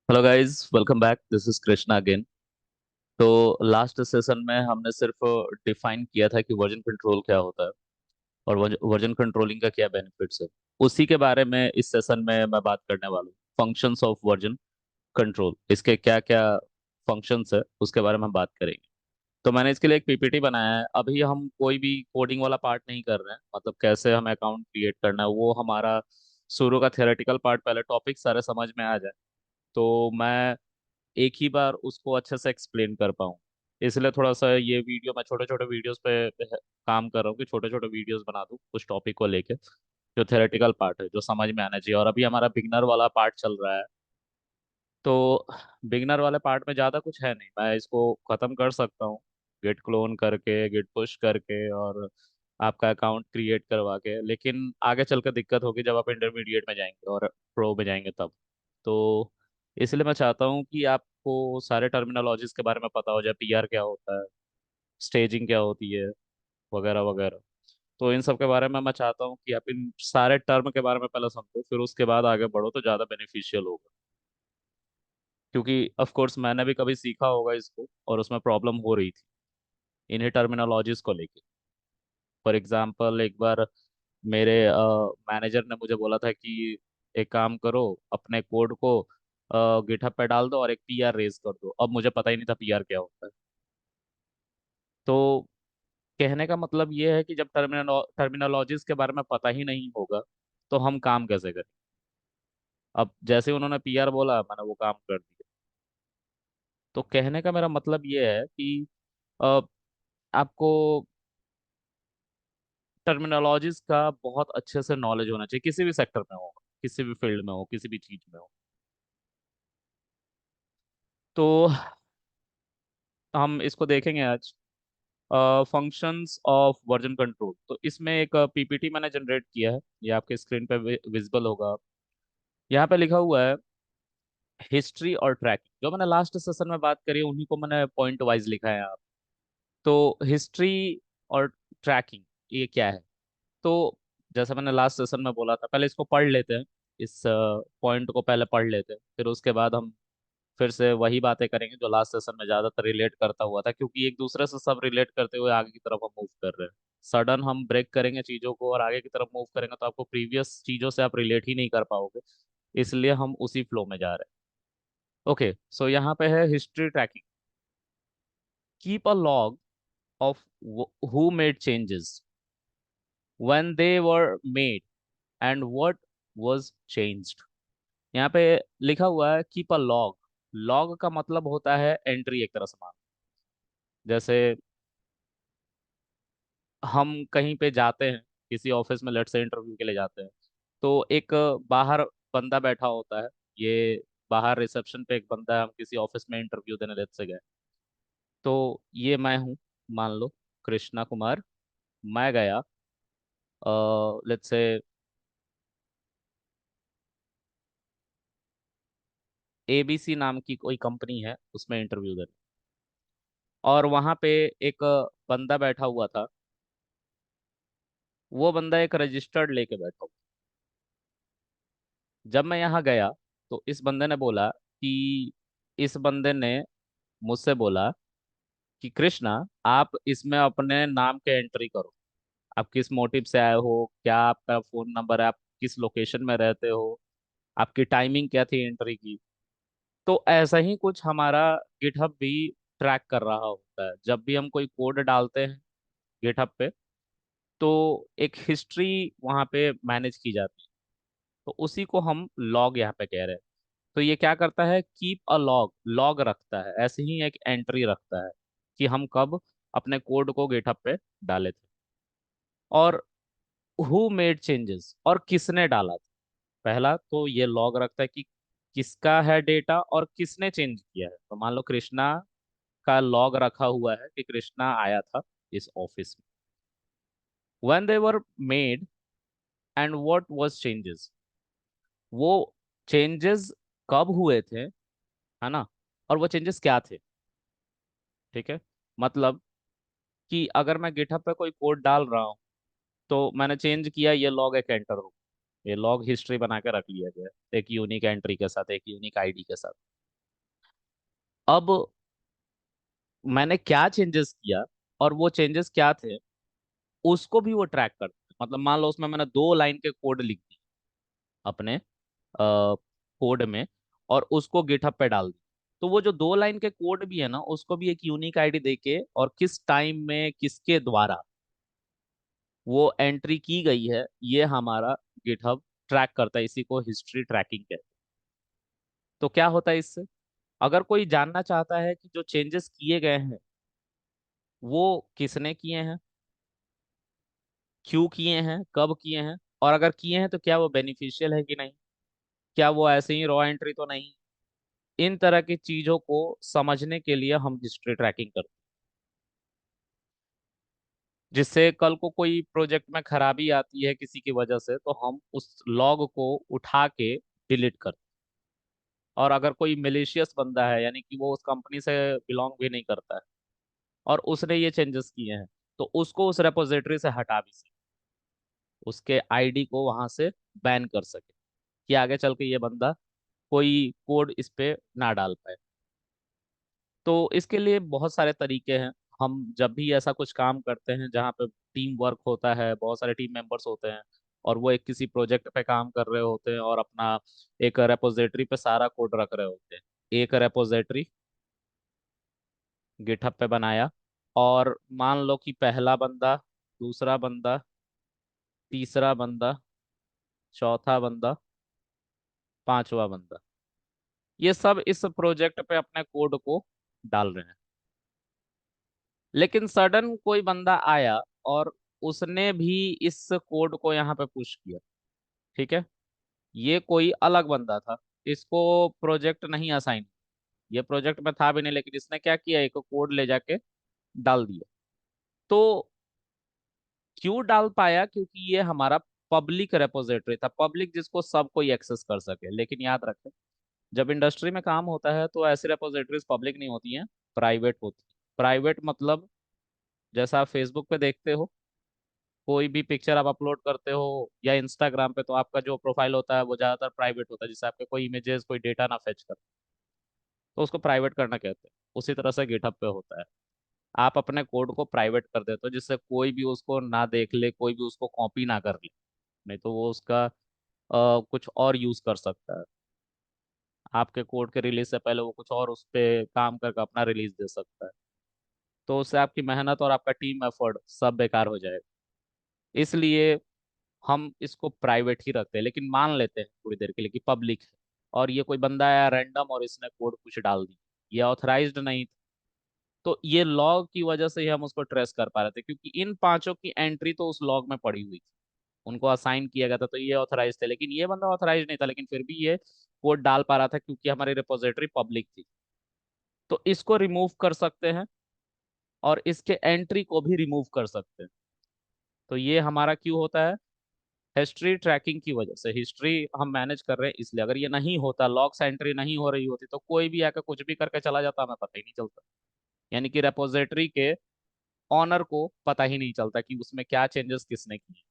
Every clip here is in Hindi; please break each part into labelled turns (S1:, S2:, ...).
S1: Hello guys, welcome back. This is Krishna again. तो लास्ट सेशन में हमने सिर्फ डिफाइन किया था कि वर्जन कंट्रोल क्या होता है और वर्जन कंट्रोलिंग का क्या बेनिफिट्स है। उसी के बारे में इस सेशन में मैं बात करने वाला हूँ। फंक्शंस ऑफ वर्जन कंट्रोल, इसके क्या क्या फंक्शंस है उसके बारे में हम बात करेंगे। तो मैंने इसके लिए एक पीपीटी बनाया है। अभी हम कोई भी कोडिंग वाला पार्ट नहीं कर रहे हैं, मतलब कैसे हमें अकाउंट क्रिएट करना है वो हमारा शुरू का थियोरेटिकल पार्ट, पहले टॉपिक सारे समझ में आ जाए तो मैं एक ही बार उसको अच्छे से एक्सप्लेन कर पाऊँ। इसलिए थोड़ा सा ये वीडियो मैं छोटे छोटे वीडियोस पे काम कर रहा हूँ कि छोटे छोटे वीडियोस बना दूँ कुछ टॉपिक को लेके, जो थेरेटिकल पार्ट है जो समझ में आना चाहिए। और अभी हमारा बिगनर वाला पार्ट चल रहा है। तो बिगनर वाले पार्ट में ज़्यादा कुछ है नहीं, मैं इसको ख़त्म कर सकता हूँ गिट क्लोन करके, गिट पुश करके और आपका अकाउंट क्रिएट करवा के। लेकिन आगे चल कर दिक्कत होगी जब आप इंटरमीडिएट में जाएंगे और प्रो में जाएंगे तब। तो इसलिए मैं चाहता हूँ कि आपको सारे टर्मिनोलॉजीज के बारे में पता हो जाए, पीआर क्या होता है, स्टेजिंग क्या होती है, वगैरह वगैरह। तो इन सब के बारे में मैं चाहता हूँ कि आप इन सारे टर्म के बारे में पहले समझो, फिर उसके बाद आगे बढ़ो तो ज़्यादा बेनिफिशियल होगा। क्योंकि ऑफ कोर्स मैंने भी कभी सीखा होगा इसको और उसमें प्रॉब्लम हो रही थी इन्हीं टर्मिनोलॉजीज को लेके। फॉर एग्जांपल एक बार मेरे मैनेजर ने मुझे बोला था कि एक काम करो, अपने कोड को गिटहब पे डाल दो और एक पीआर रेज कर दो। अब मुझे पता ही नहीं था पीआर क्या होता है। तो कहने का मतलब ये है कि जब टर्मिनोलॉजीज के बारे में पता ही नहीं होगा तो हम काम कैसे करें। अब जैसे उन्होंने पीआर बोला मैंने वो काम कर दिया। तो कहने का मेरा मतलब ये है कि अ, आपको टर्मिनोलॉजीज का बहुत अच्छे से नॉलेज होना चाहिए, किसी भी सेक्टर में हो, किसी भी फील्ड में हो, किसी भी चीज में हो। तो हम इसको देखेंगे आज। फंक्शंस ऑफ वर्जन कंट्रोल, तो इसमें एक पीपीटी मैंने जनरेट किया है, ये आपके स्क्रीन पे विजिबल होगा। यहाँ पे लिखा हुआ है हिस्ट्री और ट्रैकिंग। जो मैंने लास्ट सेशन में बात करी है उन्हीं को मैंने पॉइंट वाइज लिखा है आप। तो हिस्ट्री और ट्रैकिंग ये क्या है। तो जैसा मैंने लास्ट सेशन में बोला था, पहले इसको पढ़ लेते हैं। इस पॉइंट को पहले पढ़ लेते हैं, फिर उसके बाद हम फिर से वही बातें करेंगे जो लास्ट सेशन में ज्यादातर रिलेट करता हुआ था, क्योंकि एक दूसरे से सब रिलेट करते हुए आगे की तरफ हम मूव कर रहे हैं। सडन हम ब्रेक करेंगे चीजों को और आगे की तरफ मूव करेंगे तो आपको प्रीवियस चीजों से आप रिलेट ही नहीं कर पाओगे। इसलिए हम उसी फ्लो में जा रहे हैं। ओके, सो यहाँ पे है history tracking. Keep a log of who made changes, when they were made, and what was changed. यहाँ पे लिखा हुआ है कीप अ लॉग। लॉग का मतलब होता है एंट्री, एक तरह से मान। जैसे हम कहीं पे जाते हैं, किसी ऑफिस में लेट से इंटरव्यू के लिए जाते हैं, तो एक बाहर बंदा बैठा होता है। ये बाहर रिसेप्शन पे एक बंदा है, हम किसी ऑफिस में इंटरव्यू देने लेट से गए। तो ये मैं हूँ, मान लो कृष्णा कुमार। मैं गया लेट से एबीसी नाम की कोई कंपनी है उसमें इंटरव्यू देने। और वहां पे एक बंदा बैठा हुआ था। वो बंदा एक रजिस्टर्ड लेके बैठा हुआ। जब मैं यहाँ गया तो इस बंदे ने बोला कि इस बंदे ने मुझसे बोला कि कृष्णा, आप इसमें अपने नाम के एंट्री करो। आप किस मोटिव से आए हो, क्या आपका फोन नंबर है, आप किस लोकेशन में रहते हो, आपकी टाइमिंग क्या थी एंट्री की। तो ऐसा ही कुछ हमारा गिटहब भी ट्रैक कर रहा होता है। जब भी हम कोई कोड डालते हैं गिटहब पे तो एक हिस्ट्री वहाँ पे मैनेज की जाती है। तो उसी को हम लॉग यहाँ पे कह रहे हैं। तो ये क्या करता है, कीप अ लॉग, लॉग रखता है, ऐसे ही एक एंट्री रखता है कि हम कब अपने कोड को गिटहब पे डाले थे। और हु मेड चेंजेस, और किसने डाला था। पहला तो ये लॉग रखता है कि किसका है डेटा और किसने चेंज किया है। तो मान लो कृष्णा का लॉग रखा हुआ है कि कृष्णा आया था इस ऑफिस में। When they were made and what was changes, वो चेंजेस कब हुए थे, है ना, और वो चेंजेस क्या थे। ठीक है, मतलब कि अगर मैं गिटहब पे कोई कोड डाल रहा हूँ तो मैंने चेंज किया, ये लॉग एक एंटर हो, ये लॉग हिस्ट्री बना के रख लिया गया एक यूनिक एंट्री के साथ, एक यूनिक आईडी के साथ। अब मैंने क्या चेंजेस किया और वो चेंजेस क्या थे, उसको भी वो ट्रैक करते हैं। मतलब मान लो उसमें मैंने 2 लाइन के कोड लिख दी अपने कोड में, और उसको गिटहब पे डाल दी। तो वो जो 2 लाइन के कोड भी है ना, उसको भी एक यूनिक आईडी देके और किस टाइम में किसके द्वारा वो एंट्री की गई है, ये हमारा गिटहब ट्रैक करता है। इसी को हिस्ट्री ट्रैकिंग कहते हैं। तो क्या होता है इससे, अगर कोई जानना चाहता है कि जो चेंजेस किए गए हैं वो किसने किए हैं, क्यों किए हैं, कब किए हैं, और अगर किए हैं तो क्या वो बेनिफिशियल है कि नहीं, क्या वो ऐसे ही रॉ एंट्री तो नहीं, इन तरह की चीजों को समझने के लिए हम हिस्ट्री ट्रैकिंग करते हैं। जिससे कल को कोई प्रोजेक्ट में खराबी आती है किसी की वजह से, तो हम उस लॉग को उठा के डिलीट करते हैं। और अगर कोई मिलिशियस बंदा है, यानी कि वो उस कंपनी से बिलोंग भी नहीं करता है, और उसने ये चेंजेस किए हैं, तो उसको उस रेपोजिटरी से हटा भी सकते, उसके आईडी को वहां से बैन कर सके, कि आगे चल के ये बंदा कोई कोड इस पे ना डाल पाए। तो इसके लिए बहुत सारे तरीके हैं। हम जब भी ऐसा कुछ काम करते हैं जहाँ पे टीम वर्क होता है, बहुत सारे टीम मेंबर्स होते हैं, और वो एक किसी प्रोजेक्ट पे काम कर रहे होते हैं और अपना एक रेपोजिटरी पे सारा कोड रख रहे होते हैं, एक रेपोजिटरी गिटहब पे बनाया, और मान लो कि पहला बंदा, दूसरा बंदा, तीसरा बंदा, चौथा बंदा, पांचवा बंदा, ये सब इस प्रोजेक्ट पे अपने कोड को डाल रहे हैं। लेकिन सडन कोई बंदा आया और उसने भी इस कोड को यहाँ पे पुश किया। ठीक है, ये कोई अलग बंदा था, इसको प्रोजेक्ट नहीं असाइन, ये प्रोजेक्ट में था भी नहीं, लेकिन इसने क्या किया, एक कोड ले जाके डाल दिया। तो क्यों डाल पाया, क्योंकि ये हमारा पब्लिक रेपोजिटरी था, पब्लिक जिसको सब कोई एक्सेस कर सके। लेकिन याद रखें, जब इंडस्ट्री में काम होता है तो ऐसी रेपोजिटरीज पब्लिक नहीं होती हैं, प्राइवेट होती है। प्राइवेट मतलब जैसा आप फेसबुक पे देखते हो, कोई भी पिक्चर आप अपलोड करते हो, या इंस्टाग्राम पे, तो आपका जो प्रोफाइल होता है वो ज्यादातर प्राइवेट होता है, जिससे आपके कोई इमेजेस, कोई डेटा ना फेच कर, तो उसको प्राइवेट करना कहते हैं। उसी तरह से गिटहब पे होता है, आप अपने कोड को प्राइवेट कर देते हो जिससे कोई भी उसको ना देख ले, कोई भी उसको कॉपी ना कर ले, नहीं तो वो उसका कुछ और यूज कर सकता है। आपके कोड के रिलीज से पहले वो कुछ और उस पे काम करके अपना रिलीज दे सकता है। तो उससे आपकी मेहनत और आपका टीम एफर्ट सब बेकार हो जाएगा। इसलिए हम इसको प्राइवेट ही रखते हैं, लेकिन मान लेते हैं थोड़ी देर के लिए कि पब्लिक है, और ये कोई बंदा आया रैंडम और इसने कोड कुछ डाल दी, ये ऑथराइज्ड नहीं था, तो ये लॉग की वजह से ही हम उसको ट्रेस कर पा रहे थे, क्योंकि इन पांचों की एंट्री तो उस लॉग में पड़ी हुई थी, उनको असाइन किया गया था, तो ये ऑथराइज थे। लेकिन ये बंदा ऑथराइज नहीं था, लेकिन फिर भी ये कोड डाल पा रहा था क्योंकि हमारी रिपोजिटरी पब्लिक थी। तो इसको रिमूव कर सकते हैं, और इसके एंट्री को भी रिमूव कर सकते हैं। तो ये हमारा क्यों होता है, हिस्ट्री ट्रैकिंग की वजह से। हिस्ट्री हम मैनेज कर रहे हैं इसलिए, अगर ये नहीं होता, लॉग्स एंट्री नहीं हो रही होती, तो कोई भी आकर कुछ भी करके चला जाता, हमें पता ही नहीं चलता। यानी कि रेपोजिटरी के ऑनर को पता ही नहीं चलता कि उसमें क्या चेंजेस किसने किए।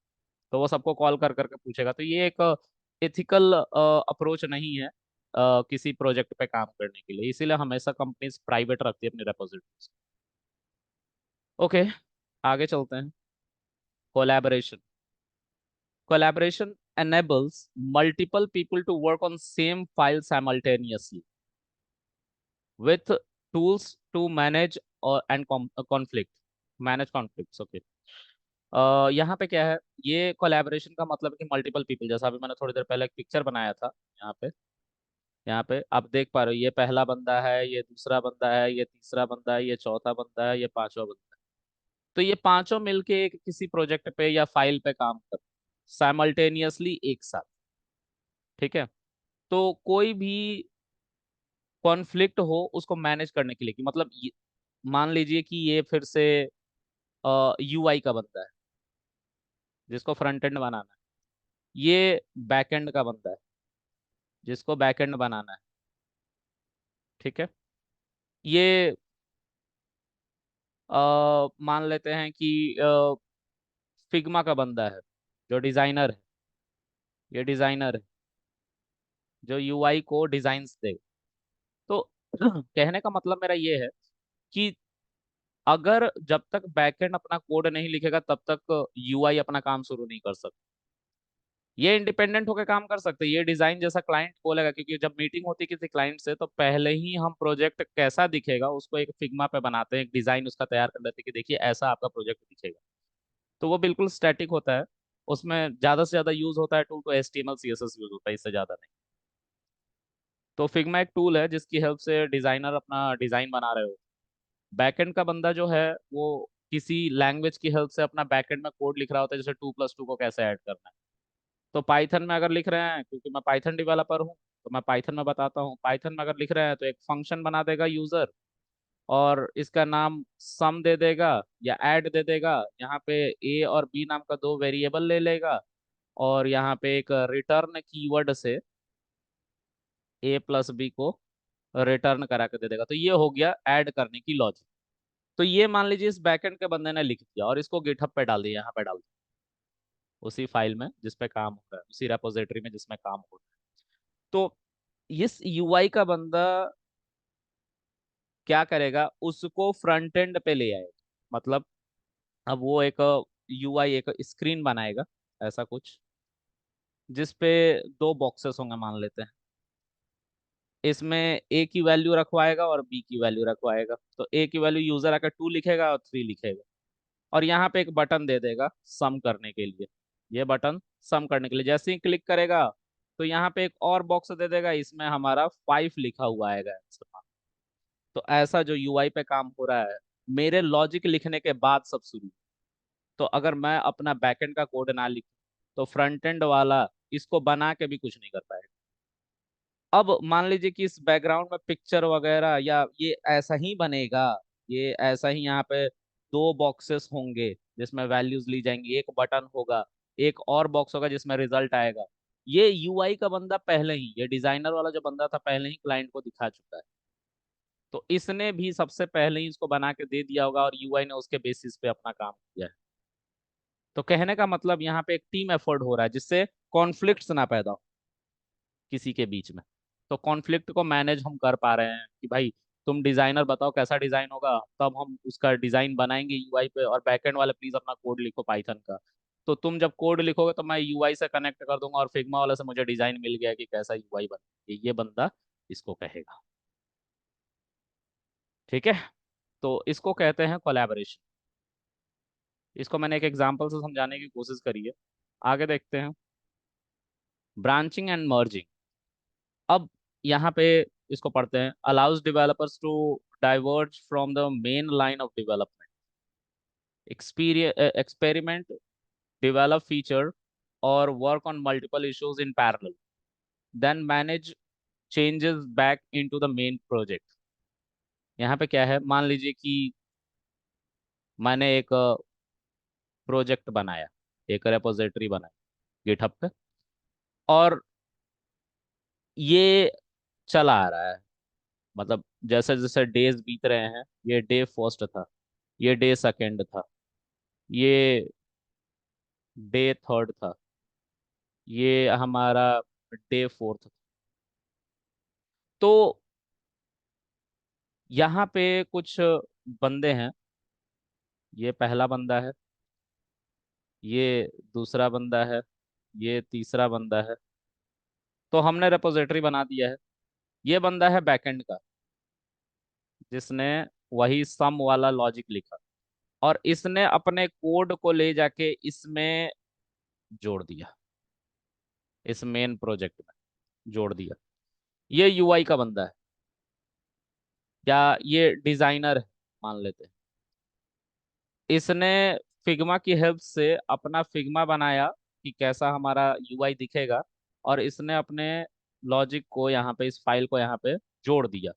S1: तो वो सबको कॉल कर करके पूछेगा। तो ये एक एथिकल अप्रोच नहीं है किसी प्रोजेक्ट पे काम करने के लिए, इसीलिए हमेशा कंपनीज प्राइवेट रखती है अपनी रेपोजिटरीज। ओके, आगे चलते हैं। Collaboration. Collaboration enables multiple people to work on same file simultaneously with tools to manage and conflict manage conflicts. Okay. यहाँ पे क्या है, ये कोलैबोरेशन का मतलब है कि मल्टीपल पीपल, जैसा अभी मैंने थोड़ी देर पहले एक पिक्चर बनाया था, यहाँ पे आप देख पा रहे हो, ये पहला बंदा है, ये दूसरा बंदा है, ये तीसरा बंदा है, ये चौथा बंदा है, ये पांचवा बंदा है। तो ये पांचों मिलके एक किसी प्रोजेक्ट पे या फाइल पे काम कर साइमल्टेनियसली एक साथ। ठीक है, तो कोई भी कॉन्फ्लिक्ट हो उसको मैनेज करने के लिए, कि मतलब मान लीजिए कि ये फिर से यूआई का बंदा है, जिसको फ्रंट एंड बनाना है, ये बैक एंड का बंदा है, जिसको बैक एंड बनाना है। ठीक है, ये मान लेते हैं कि फिग्मा का बंदा है, जो डिजाइनर है, ये डिजाइनर है जो यूआई को डिजाइन्स दे। तो कहने का मतलब मेरा ये है कि अगर जब तक बैकएंड अपना कोड नहीं लिखेगा तब तक यूआई अपना काम शुरू नहीं कर सकता। ये इंडिपेंडेंट होकर काम कर सकते हैं, ये डिजाइन जैसा क्लाइंट बोलेगा, क्योंकि जब मीटिंग होती है किसी क्लाइंट से तो पहले ही हम प्रोजेक्ट कैसा दिखेगा उसको एक फिग्मा पे बनाते हैं, एक डिजाइन उसका तैयार कर लेते हैं कि देखिए ऐसा आपका प्रोजेक्ट दिखेगा। तो वो बिल्कुल स्टैटिक होता है, उसमें ज्यादा से ज्यादा यूज होता है टूल तो HTML CSS यूज होता है, इससे ज्यादा नहीं। तो फिग्मा एक टूल है जिसकी हेल्प से डिजाइनर अपना डिजाइन बना रहे हो। बैकएंड का बंदा जो है वो किसी लैंग्वेज की हेल्प से अपना बैकएंड में कोड लिख रहा होता है, जैसे 2+2 को कैसे ऐड करना है। तो पाइथन में अगर लिख रहे हैं, क्योंकि मैं पाइथन डेवलपर हूँ तो मैं पाइथन में बताता हूँ, पाइथन में अगर लिख रहे हैं तो एक फंक्शन बना देगा यूजर, और इसका नाम सम दे देगा या ऐड दे देगा। यहाँ पे ए और बी नाम का दो वेरिएबल ले लेगा, और यहाँ पे एक रिटर्न कीवर्ड से A+B को रिटर्न करा के दे देगा। तो ये हो गया ऐड करने की लॉजिक। तो ये मान लीजिए इस बैकएंड के बंदे ने लिख दिया और इसको गिटहब पे डाल दिया, यहाँ पे डाल दिया, उसी फाइल में जिस पे काम हो रहा है, उसी रेपोजिटरी में जिसमें काम हो रहा है। तो इस यूआई का बंदा क्या करेगा, उसको फ्रंट एंड पे ले आएगा। मतलब अब वो एक यूआई एक स्क्रीन बनाएगा ऐसा कुछ, जिसपे दो बॉक्सेस होंगे मान लेते हैं। इसमें ए की वैल्यू रखवाएगा और बी की वैल्यू रखवाएगा। तो ए की वैल्यू यूजर आकर 2 लिखेगा और 3 लिखेगा, और यहाँ पे एक बटन दे देगा सम करने के लिए। ये बटन सम करने के लिए जैसे ही क्लिक करेगा तो यहाँ पे एक और बॉक्स दे देगा, इसमें हमारा 5 लिखा हुआ आएगा आंसर। तो ऐसा जो यूआई पे काम हो रहा है, मेरे लॉजिक लिखने के बाद सब शुरू। तो अगर मैं अपना बैकएंड का कोड ना लिखूं तो फ्रंट एंड वाला इसको बना के भी कुछ नहीं कर पाएगा। अब मान लीजिए कि इस बैकग्राउंड में पिक्चर वगैरह या ये ऐसा ही बनेगा, ये ऐसा ही यहाँ पे दो बॉक्सेस होंगे जिसमें वैल्यूज ली जाएंगी, एक बटन होगा, एक और बॉक्स होगा जिसमें रिजल्ट आएगा। ये यूआई का बंदा पहले ही, ये डिजाइनर वाला जो बंदा था पहले ही क्लाइंट को दिखा चुका है। तो इसने भी सबसे पहले ही इसको बना के दे दिया होगा और यूआई ने उसके बेसिस पे अपना काम किया है। तो कहने का मतलब यहाँ पे एक टीम एफर्ट हो रहा है जिससे कॉन्फ्लिक्ट्स ना पैदा हो किसी के बीच में। तो कॉन्फ्लिक्ट को मैनेज हम कर पा रहे हैं कि भाई तुम डिजाइनर बताओ कैसा डिजाइन होगा, तब हम उसका डिजाइन बनाएंगे यूआई पे, और बैकएंड वाले प्लीज अपना कोड लिखो पाइथन का। तो तुम जब कोड लिखोगे तो मैं यूआई से कनेक्ट कर दूंगा और फिग्मा वाले से मुझे डिजाइन मिल गया कि कैसा यूआई बने, ये बंदा इसको कहेगा। ठीक है। तो इसको कहते हैं कोलैबोरेशन। इसको मैंने एक एग्जांपल से समझाने की कोशिश करी है, आगे देखते हैं। Branching and merging. अब यहाँ पे इसको पढ़ते हैं। Allows developers to diverge from the main line of development, experiment, develop feature, or work on multiple issues in parallel, then manage changes back into the main project। यहाँ पे क्या है, मान लीजिए कि मैंने एक प्रोजेक्ट बनाया, एक रेपोजिटरी बनाई गिटहब पे, और ये चला आ रहा है। मतलब जैसे जैसे डेज बीत रहे हैं, ये डे फर्स्ट था, ये डे सेकंड था, ये डे थर्ड था, ये हमारा डे फोर्थ था। तो यहाँ पे कुछ बंदे हैं, ये पहला बंदा है, ये दूसरा बंदा है, ये तीसरा बंदा है। तो हमने रेपोजिटरी बना दिया है। ये बंदा है बैकएंड का, जिसने वही सम वाला लॉजिक लिखा, और इसने अपने कोड को ले जाके इसमें जोड़ दिया, इस मेन प्रोजेक्ट में जोड़ दिया। ये यूआई का बंदा है, या ये डिजाइनर है मान लेते हैं। इसने फिग्मा की हेल्प से अपना फिग्मा बनाया कि कैसा हमारा यूआई दिखेगा, और इसने अपने लॉजिक को यहाँ पे, इस फाइल को यहाँ पे जोड़ दिया।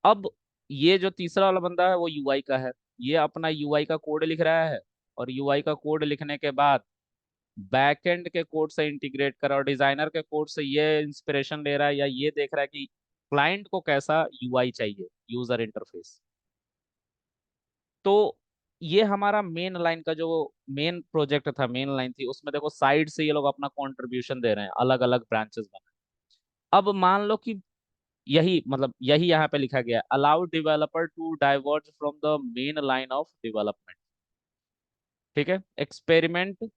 S1: अब ये जो तीसरा वाला बंदा है वो यूआई का है, ये अपना यूआई का कोड लिख रहा है, और यूआई का कोड लिखने के बाद बैकएंड के कोड से इंटीग्रेट कर, और डिजाइनर के कोड से ये इंस्पिरेशन ले रहा है या ये देख रहा है कि क्लाइंट को कैसा यूआई चाहिए, यूजर इंटरफेस। तो ये हमारा मेन लाइन का जो मेन प्रोजेक्ट था, मेन लाइन थी, उसमें देखो साइड से ये लोग अपना कंट्रीब्यूशन दे रहे हैं, अलग अलग ब्रांचेस बना। अब मान लो कि यही मतलब यही यहाँ पे लिखा गया, allow developer to diverge from the main line of development. ठीक है, एक्सपेरिमेंट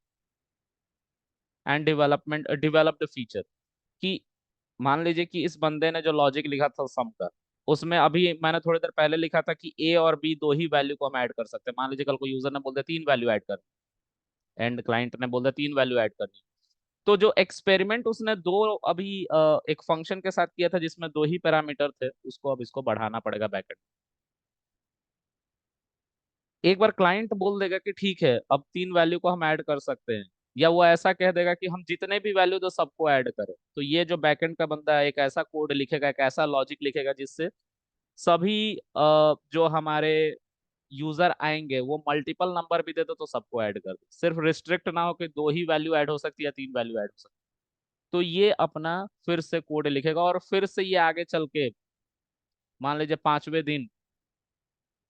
S1: एंड डेवलप्ड फीचर, कि मान लीजिए कि इस बंदे ने जो लॉजिक लिखा था सम का, उसमें अभी मैंने थोड़ी देर पहले लिखा था कि ए और बी दो ही वैल्यू को हम ऐड कर सकते हैं। मान लीजिए कल को यूजर ने बोल दिया तीन वैल्यू ऐड कर, एंड क्लाइंट ने बोल दिया तीन वैल्यू ऐड करनी, तो जो एक्सपेरिमेंट उसने दो अभी एक फंक्शन के साथ किया था जिसमें दो ही पैरामीटर थे, उसको अब इसको बढ़ाना पड़ेगा बैकएंड। एक बार क्लाइंट बोल देगा कि ठीक है अब तीन वैल्यू को हम ऐड कर सकते हैं, या वो ऐसा कह देगा कि हम जितने भी वैल्यू दो सबको ऐड करें, तो ये जो बैकएंड का बंदा है एक ऐसा कोड लिखेगा, एक ऐसा लॉजिक लिखेगा जिससे सभी जो हमारे यूजर आएंगे वो मल्टीपल नंबर भी दे दो तो सबको ऐड कर दे, सिर्फ रिस्ट्रिक्ट ना हो कि दो ही वैल्यू ऐड हो सकती है या तीन वैल्यू ऐड हो सकती है। तो ये अपना फिर से कोड लिखेगा, और फिर से ये आगे चल के मान लीजिए पांचवें दिन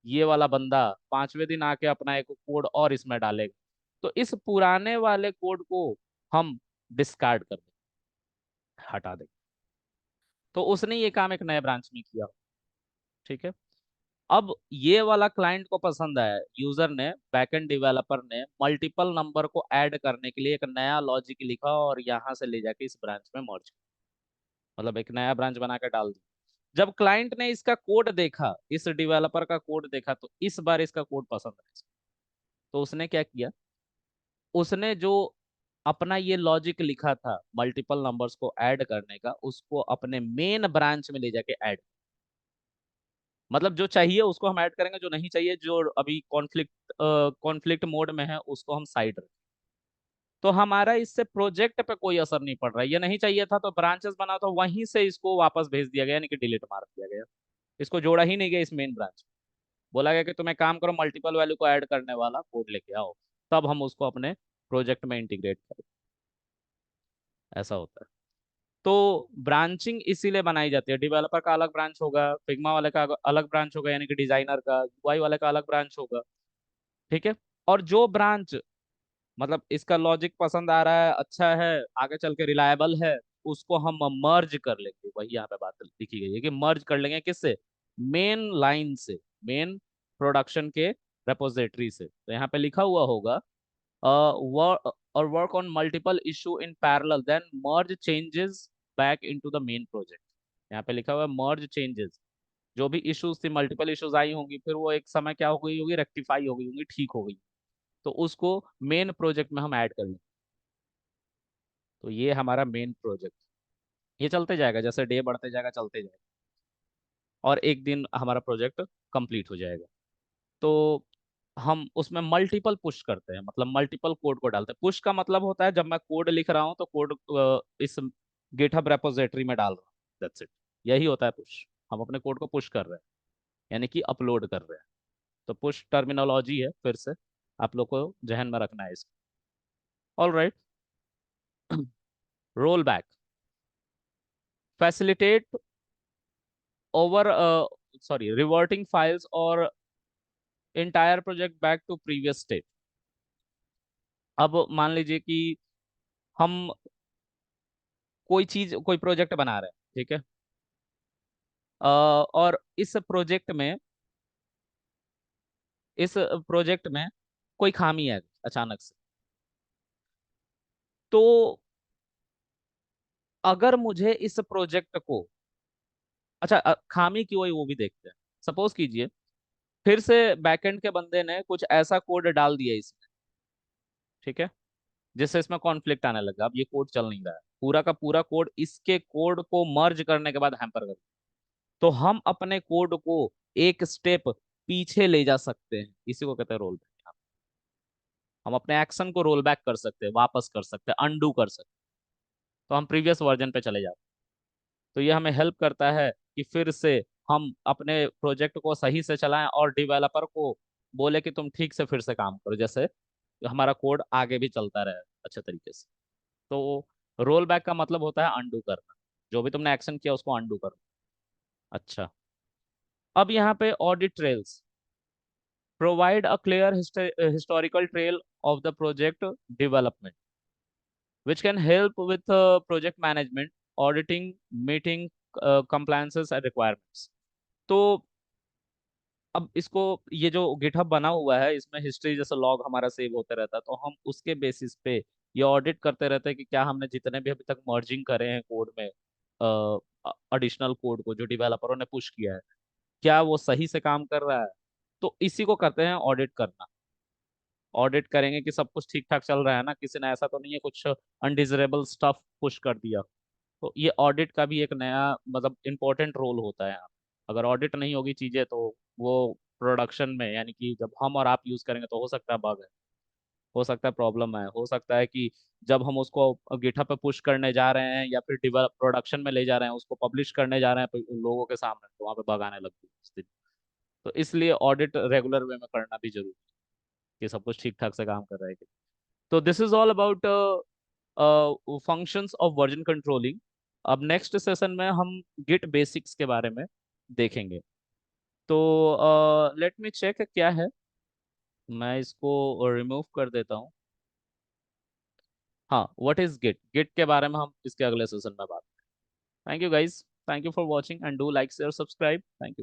S1: ये वाला बंदा पांचवें दिन आके अपना एक कोड और इसमें डालेगा, तो इस पुराने वाले कोड को हम डिस्कार्ड कर देंगे, हटा देंगे। तो उसने ये काम एक नए ब्रांच में किया। ठीक है, अब ये वाला क्लाइंट को पसंद आया, यूजर ने बैकएंड डेवलपर ने मल्टीपल नंबर को ऐड करने के लिए एक नया लॉजिक लिखा और यहाँ से ले जाके इस ब्रांच में मर्ज, मतलब एक नया ब्रांच बना के डाल दिया। जब क्लाइंट ने इसका कोड देखा, इस डेवलपर का कोड देखा, तो इस बार इसका कोड पसंद आया, तो उसने क्या किया, उसने जो अपना ये लॉजिक लिखा था मल्टीपल नंबर्स को ऐड करने का, उसको अपने मेन ब्रांच में ले जाके ऐड, मतलब जो चाहिए उसको हम ऐड करेंगे, जो नहीं चाहिए जो अभी कॉन्फ्लिक्ट मोड में है उसको हम साइड रखें। तो हमारा इससे प्रोजेक्ट पे कोई असर नहीं पड़ रहा है, ये नहीं चाहिए था तो ब्रांचेस बना तो वहीं से इसको वापस भेज दिया गया, यानी कि डिलीट मार दिया गया, इसको जोड़ा ही नहीं गया इस मेन ब्रांच। बोला गया कि तुम्हें काम करो मल्टीपल वैल्यू को ऐड करने वाला कोड लेके आओ, तब हम उसको अपने प्रोजेक्ट में इंटीग्रेट करें। ऐसा होता है। तो ब्रांचिंग इसीलिए बनाई जाती है, डेवलपर का अलग ब्रांच होगा, फिग्मा वाले का अलग ब्रांच होगा, यानी कि डिजाइनर का, यूआई वाले का अलग ब्रांच होगा। ठीक है, और जो ब्रांच मतलब इसका लॉजिक पसंद आ रहा है, अच्छा है, आगे चल के रिलायबल है, उसको हम मर्ज कर लेंगे। वही यहाँ पे बात लिखी गई है कि मर्ज कर लेंगे किससे, मेन लाइन से, मेन प्रोडक्शन के रेपोजिटरी से। तो यहाँ पे लिखा हुआ होगा or work on multiple issue in parallel then merge changes back into the main project। यहाँ पे लिखा हुआ है merge changes, जो भी इश्यूज थी, मल्टीपल इश्यूज आई होंगी, फिर वो एक समय क्या हो गई होगी, रेक्टिफाई हो गई होंगी, ठीक हो गई, तो उसको मेन प्रोजेक्ट में हम ऐड कर लेंगे। तो ये हमारा मेन प्रोजेक्ट, ये चलते जाएगा, जैसे डे बढ़ते जाएगा चलते जाएगा, और एक दिन हमारा प्रोजेक्ट कंप्लीट हो जाएगा। तो हम उसमें मल्टीपल पुश करते हैं, मतलब मल्टीपल कोड को डालते हैं। पुश का मतलब होता है जब मैं कोड लिख रहा हूँ तो कोड इस गिटहब रेपोजिटरी में डाल रहा हूँ, दैट्स इट। यही होता है पुश, हम अपने कोड को पुश कर रहे हैं, यानी कि अपलोड कर रहे हैं। तो पुश टर्मिनोलॉजी है, फिर से आप लोग को जहन में रखना है इसको। All right, roll back, facilitate over sorry reverting files और entire project back to previous state. अब मान लीजिए कि हम कोई चीज कोई प्रोजेक्ट बना रहे हैं, ठीक है, और इस प्रोजेक्ट में कोई खामी है अचानक से, तो अगर मुझे इस प्रोजेक्ट को, अच्छा खामी क्यों हुई वो भी देखते हैं। सपोज कीजिए फिर से बैकएंड के बंदे ने कुछ ऐसा कोड डाल दिया इसमें, ठीक है, जिससे इसमें कॉन्फ्लिक्ट आने लगा, अब ये कोड चल नहीं रहा है, पूरा का पूरा कोड इसके कोड को मर्ज करने के बाद हैम्पर कर, तो हम अपने कोड को एक स्टेप पीछे ले जा सकते हैं, इसी को कहते हैं रोल बैक। हम अपने एक्शन को रोल बैक कर सकते हैं, वापस कर सकते हैं, अनडू कर सकते हैं, तो हम प्रीवियस वर्जन पे चले जाते हैं। तो ये हमें हेल्प करता है कि फिर से हम अपने प्रोजेक्ट को सही से चलाएं, और डेवलपर को बोले कि तुम ठीक से फिर से काम करो, जैसे हमारा कोड आगे भी चलता रहे अच्छे तरीके से। तो रोल बैक का मतलब होता है अनडू करना, जो भी तुमने एक्शन किया उसको अनडू करो। अच्छा, अब यहाँ पे audit trails, provide a clear historical trail of the project development, which can help with project management, auditing, meeting compliances and requirements. तो अब इसको, ये जो गिटहब बना हुआ है इसमें हिस्ट्री जैसे लॉग हमारा सेव होते रहता है, तो हम उसके बेसिस पे ये ऑडिट करते रहते हैं कि क्या हमने जितने भी अभी तक मर्जिंग करे हैं कोड में, एडिशनल कोड को जो डेवलपरों ने पुश किया है, क्या वो सही से काम कर रहा है। तो इसी को कहते हैं ऑडिट करना। ऑडिट करेंगे कि सब कुछ ठीक ठाक चल रहा है ना, किसी ने ऐसा तो नहीं है कुछ अनडिजरेबल स्टफ पुश कर दिया। तो ये ऑडिट का भी एक नया मतलब इम्पोर्टेंट रोल होता है यहाँ। अगर ऑडिट नहीं होगी चीजें तो वो प्रोडक्शन में, यानी कि जब हम और आप यूज करेंगे तो हो सकता है बग है, हो सकता है प्रॉब्लम है, हो सकता है कि जब हम उसको गिटहब पे पुश करने जा रहे हैं या फिर डेवलप प्रोडक्शन में ले जा रहे हैं, उसको पब्लिश करने जा रहे हैं तो लोगों के सामने, तो वहाँ पे बग आने लगती है उस दिन। तो इसलिए ऑडिट रेगुलर वे में करना भी जरूरी है कि सब कुछ ठीक ठाक से काम कर रहा है कि। तो this is all about functions of version controlling. अब नेक्स्ट सेशन में हम गिट बेसिक्स के बारे में देखेंगे। तो लेट मी चेक क्या है, मैं इसको रिमूव कर देता हूँ। हाँ, व्हाट इज गिट, गिट के बारे में हम इसके अगले सेशन में बात। Thank you guys, thank you for watching and do like share subscribe, thank you.